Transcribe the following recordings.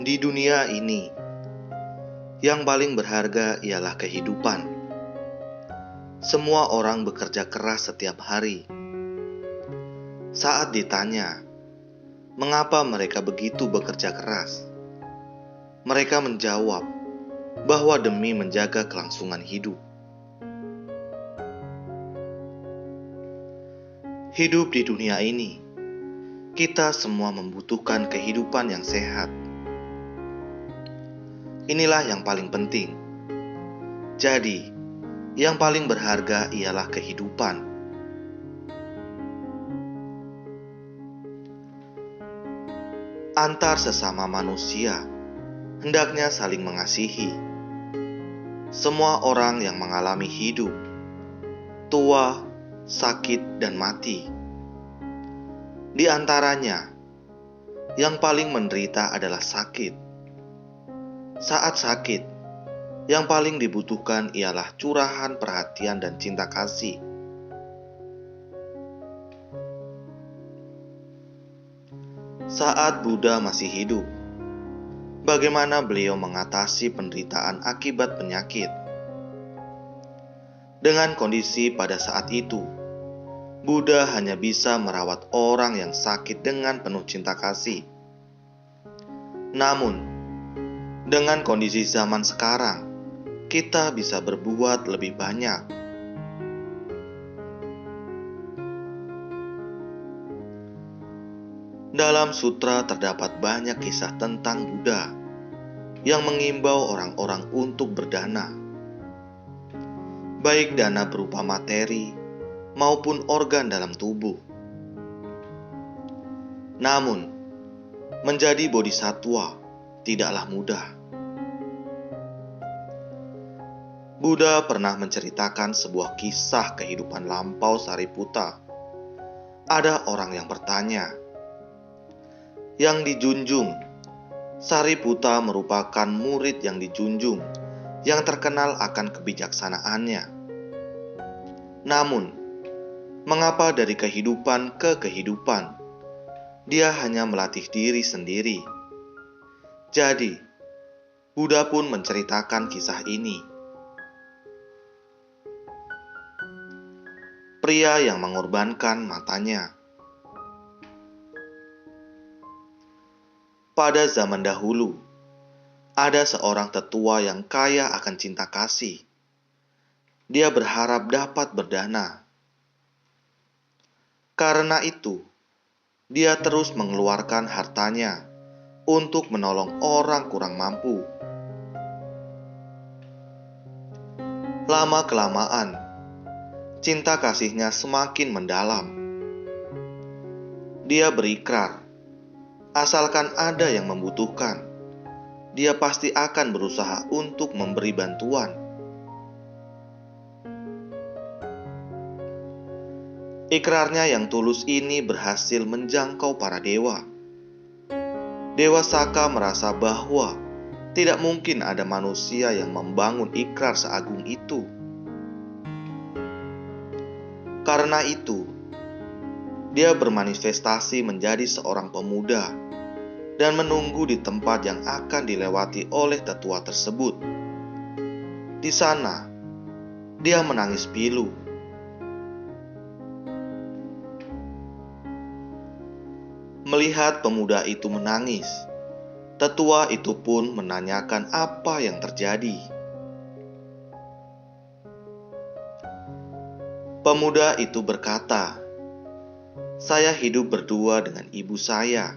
Di dunia ini, yang paling berharga ialah kehidupan. Semua orang bekerja keras setiap hari. Saat ditanya, mengapa mereka begitu bekerja keras? Mereka menjawab bahwa demi menjaga kelangsungan hidup. Hidup di dunia ini, kita semua membutuhkan kehidupan yang sehat. Inilah yang paling penting. Jadi, yang paling berharga ialah kehidupan. Antar sesama manusia, hendaknya saling mengasihi. Semua orang yang mengalami hidup, tua, sakit, dan mati. Di antaranya, yang paling menderita adalah sakit. Saat sakit, yang paling dibutuhkan ialah curahan perhatian dan cinta kasih. Saat Buddha masih hidup, bagaimana beliau mengatasi penderitaan akibat penyakit? Dengan kondisi pada saat itu, Buddha hanya bisa merawat orang yang sakit dengan penuh cinta kasih. Namun, dengan kondisi zaman sekarang, kita bisa berbuat lebih banyak. Dalam sutra terdapat banyak kisah tentang Buddha yang mengimbau orang-orang untuk berdana, baik dana berupa materi maupun organ dalam tubuh. Namun, menjadi bodhisatwa tidaklah mudah. Buddha pernah menceritakan sebuah kisah kehidupan lampau Sariputta. Ada orang yang bertanya, yang dijunjung, Sariputta merupakan murid yang dijunjung, yang terkenal akan kebijaksanaannya. Namun, mengapa dari kehidupan ke kehidupan, dia hanya melatih diri sendiri? Jadi, Buddha pun menceritakan kisah ini. Pria yang mengorbankan matanya. Pada zaman dahulu, ada seorang tetua yang kaya akan cinta kasih. Dia berharap dapat berdana. Karena itu, dia terus mengeluarkan hartanya untuk menolong orang kurang mampu. Lama-kelamaan, cinta kasihnya semakin mendalam. Dia berikrar, asalkan ada yang membutuhkan, dia pasti akan berusaha untuk memberi bantuan. Ikrarnya yang tulus ini berhasil menjangkau para dewa. Dewa Saka merasa bahwa tidak mungkin ada manusia yang membangun ikrar seagung itu. Karena itu, dia bermanifestasi menjadi seorang pemuda dan menunggu di tempat yang akan dilewati oleh tetua tersebut. Di sana, dia menangis pilu. Melihat pemuda itu menangis, tetua itu pun menanyakan apa yang terjadi. Pemuda itu berkata, "Saya hidup berdua dengan ibu saya.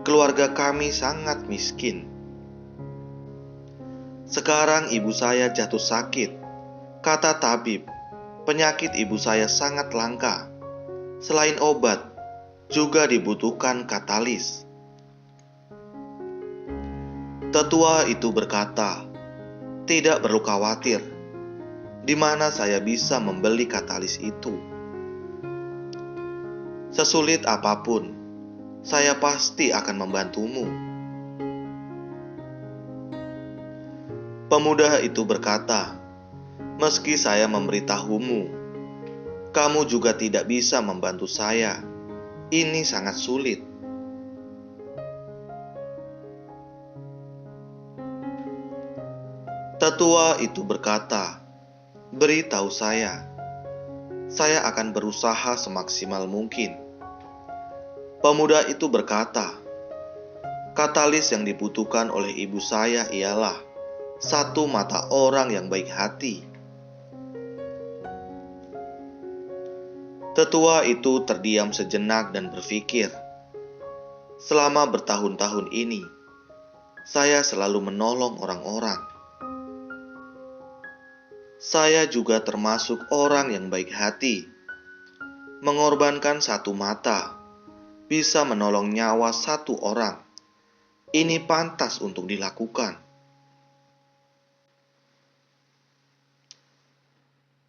Keluarga kami sangat miskin. Sekarang ibu saya jatuh sakit. Kata tabib, penyakit ibu saya sangat langka. Selain obat, juga dibutuhkan katalis." Tetua itu berkata, "Tidak perlu khawatir. Di mana saya bisa membeli katalis itu? Sesulit apapun, saya pasti akan membantumu." Pemuda itu berkata, "Meski saya memberitahumu, kamu juga tidak bisa membantu saya. Ini sangat sulit." Tetua itu berkata, "Beritahu saya akan berusaha semaksimal mungkin." Pemuda itu berkata, "Katalis yang dibutuhkan oleh ibu saya ialah satu mata orang yang baik hati." Tetua itu terdiam sejenak dan berpikir, "Selama bertahun-tahun ini, saya selalu menolong orang-orang. Saya juga termasuk orang yang baik hati. Mengorbankan satu mata bisa menolong nyawa satu orang. Ini pantas untuk dilakukan."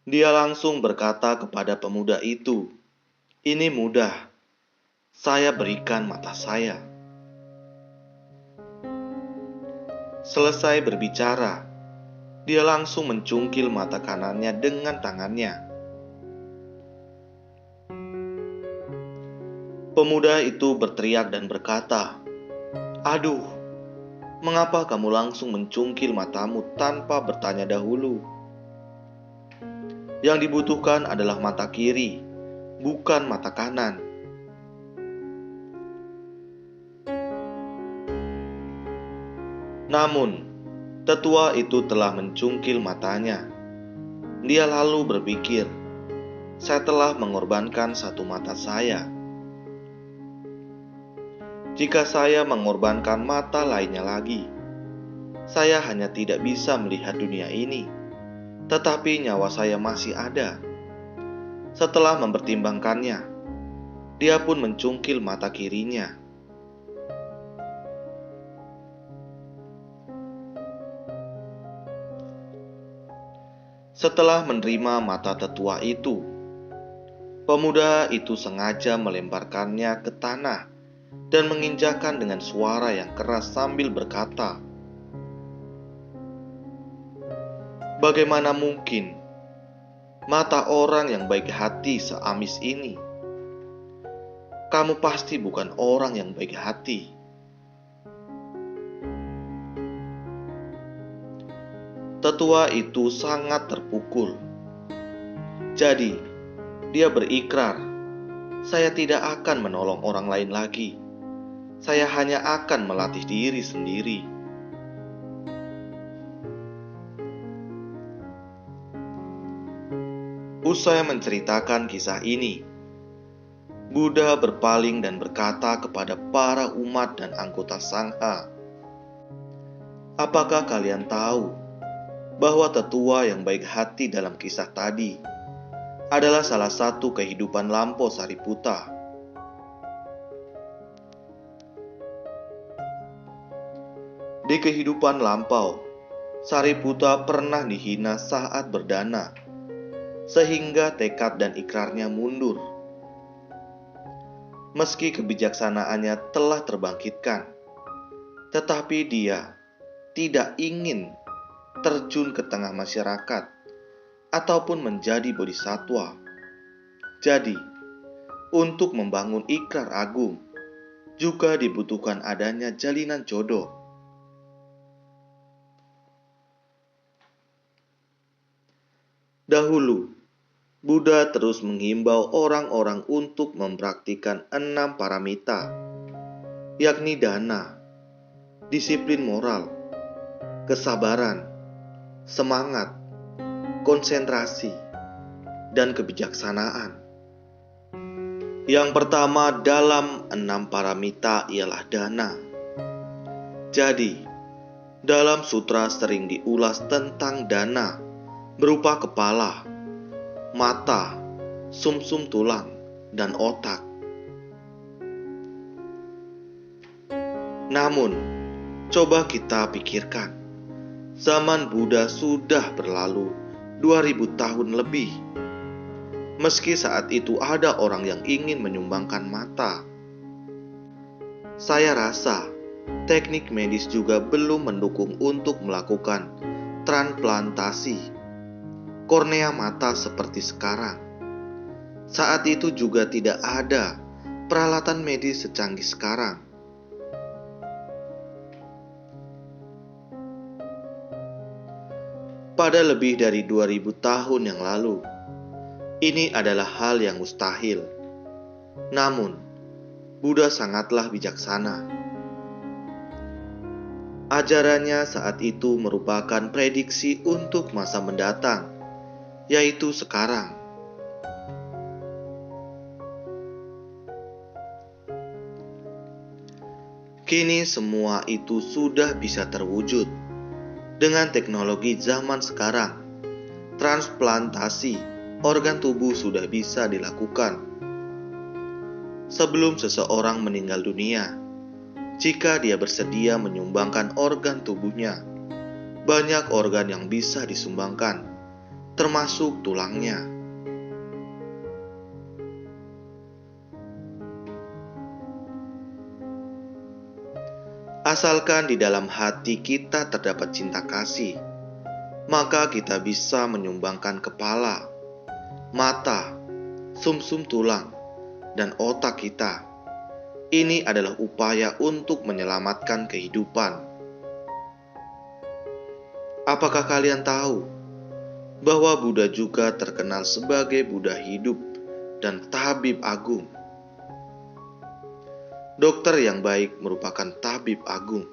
Dia langsung berkata kepada pemuda itu, "Ini mudah, saya berikan mata saya." Selesai berbicara, dia langsung mencungkil mata kanannya dengan tangannya. Pemuda itu berteriak dan berkata, "Aduh, mengapa kamu langsung mencungkil matamu tanpa bertanya dahulu? Yang dibutuhkan adalah mata kiri, bukan mata kanan." Namun, tetua itu telah mencungkil matanya. Dia lalu berpikir, "Saya telah mengorbankan satu mata saya. Jika saya mengorbankan mata lainnya lagi, saya hanya tidak bisa melihat dunia ini, tetapi nyawa saya masih ada." Setelah mempertimbangkannya, dia pun mencungkil mata kirinya. Setelah menerima mata tetua itu, pemuda itu sengaja melemparkannya ke tanah dan menginjakkan dengan suara yang keras sambil berkata, "Bagaimana mungkin mata orang yang baik hati seamis ini? Kamu pasti bukan orang yang baik hati." Tetua itu sangat terpukul. Jadi, dia berikrar, "Saya tidak akan menolong orang lain lagi. Saya hanya akan melatih diri sendiri." Usai menceritakan kisah ini, Buddha berpaling dan berkata kepada para umat dan anggota Sangha, "Apakah kalian tahu bahwa tetua yang baik hati dalam kisah tadi adalah salah satu kehidupan lampau Sariputta?" Di kehidupan lampau, Sariputta pernah dihina saat berdana, sehingga tekad dan ikrarnya mundur. Meski kebijaksanaannya telah terbangkitkan, tetapi dia tidak ingin terjun ke tengah masyarakat ataupun menjadi bodhisatwa. Jadi, untuk membangun ikrar agung juga dibutuhkan adanya jalinan jodoh. Dahulu, Buddha terus menghimbau orang-orang untuk mempraktikkan 6 paramita, yakni dana, disiplin moral, kesabaran, semangat, konsentrasi, dan kebijaksanaan. Yang pertama dalam 6 paramita ialah dana. Jadi, dalam sutra sering diulas tentang dana berupa kepala, mata, sumsum tulang, dan otak. Namun, coba kita pikirkan, zaman Buddha sudah berlalu 2000 tahun lebih. Meski saat itu ada orang yang ingin menyumbangkan mata, saya rasa teknik medis juga belum mendukung untuk melakukan transplantasi kornea mata seperti sekarang. Saat itu juga tidak ada peralatan medis secanggih sekarang. pada lebih dari 2000 tahun yang lalu. Ini adalah hal yang mustahil. Namun, Buddha sangatlah bijaksana. Ajarannya saat itu merupakan prediksi untuk masa mendatang, yaitu sekarang. Kini semua itu sudah bisa terwujud. Dengan teknologi zaman sekarang, transplantasi organ tubuh sudah bisa dilakukan. Sebelum seseorang meninggal dunia, jika dia bersedia menyumbangkan organ tubuhnya, banyak organ yang bisa disumbangkan, termasuk tulangnya. Asalkan di dalam hati kita terdapat cinta kasih, maka kita bisa menyumbangkan kepala, mata, sumsum tulang, dan otak kita. Ini adalah upaya untuk menyelamatkan kehidupan. Apakah kalian tahu bahwa Buddha juga terkenal sebagai Buddha hidup dan tabib agung? Dokter yang baik merupakan tabib agung.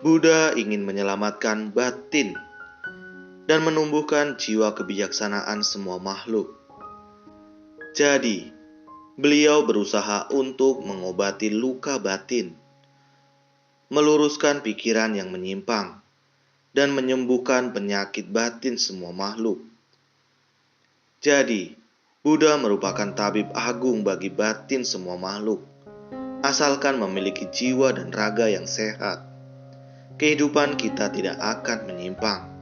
Buddha ingin menyelamatkan batin dan menumbuhkan jiwa kebijaksanaan semua makhluk. Jadi, beliau berusaha untuk mengobati luka batin, meluruskan pikiran yang menyimpang, dan menyembuhkan penyakit batin semua makhluk. Jadi, Buddha merupakan tabib agung bagi batin semua makhluk, asalkan memiliki jiwa dan raga yang sehat. Kehidupan kita tidak akan menyimpang.